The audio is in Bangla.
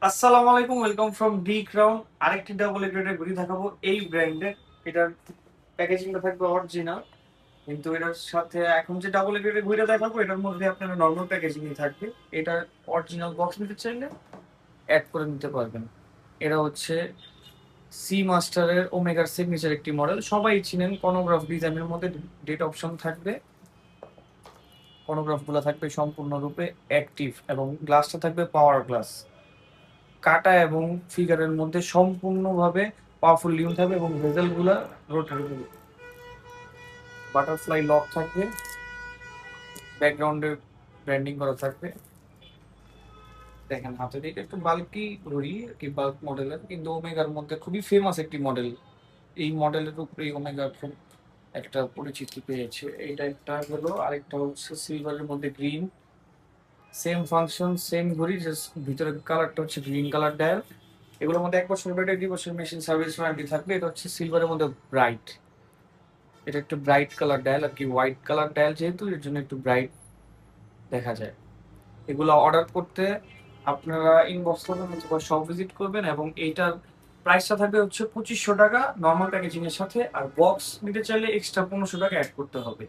আসসালামু আলাইকুম, ওয়েলকাম ফ্রম ডি ক্রাউন। আরেকটি ডাবল এগ্রেডের ঘড়ি দেখাবো এই ব্র্যান্ডের। এটার প্যাকেজিংটা থাকবে অরিজিনাল, কিন্তু এটার সাথে এখন যে ডাবল এগ্রেডের ঘড়িটা দেখাবো এটার মধ্যে আপনার নর্মাল প্যাকেজিংই থাকবে। এটার অরিজিনাল বক্স নিতে চাইলে অ্যাড করে নিতে পারবেন। এটা হচ্ছে সি মাস্টারের ওমেগার সিগনেচার একটি মডেল, সবাই চিনেন। কনোগ্রাফ ডিজাইনের মধ্যে ডেট অপশন থাকবে, কনোগ্রাফগুলো থাকবে সম্পূর্ণরূপে অ্যাক্টিভ এবং গ্লাসটা থাকবে পাওয়ার গ্লাস। কাটা এবং ফিগারের মধ্যে সম্পূর্ণভাবে পাওয়ারফুল লিউন থাকবে এবং ভেজেল গুলা রোটারি বাটারফ্লাই লক থাকবে, ব্যাকগ্রাউন্ডে ব্র্যান্ডিং করা থাকবে। দেখেন হাতে দিকে একটু বাল্কি ঘড়ি কি বাল্ক মডেলের, কিন্তু ওমেগার মধ্যে খুবই ফেমাস একটি মডেল। এই মডেলের উপরেই ওমেগা খুব একটা পরিচিতি পেয়েছে। এইটা একটা হলো, আরেকটা হচ্ছে সিলভারের মধ্যে গ্রিন, সেম ফাংশন সেম ঘড়ি, জাস্ট ভিতরের কালারটা হচ্ছে গ্রিন কালার ডায়াল। এগুলোর মধ্যে 1 বছর ব্যাটারি, 2 বছর মেশিন সার্ভিস ওয়ারেন্টি থাকবে। এটা হচ্ছে সিলভারের মধ্যে ব্রাইট, এটা একটু ব্রাইট কালার ডায়াল আর কি, হোয়াইট কালার ডায়াল যেহেতু এর জন্য একটু ব্রাইট দেখা যায়। এগুলো অর্ডার করতে আপনারা ইনবক্স করবেন অথবা শপ ভিজিট করবেন, এবং এইটার প্রাইসটা থাকবে হচ্ছে 2500 টাকা নর্মাল প্যাকেজিং এর সাথে, আর বক্স নিতে চাইলে এক্সট্রা 1500 টাকা অ্যাড করতে হবে।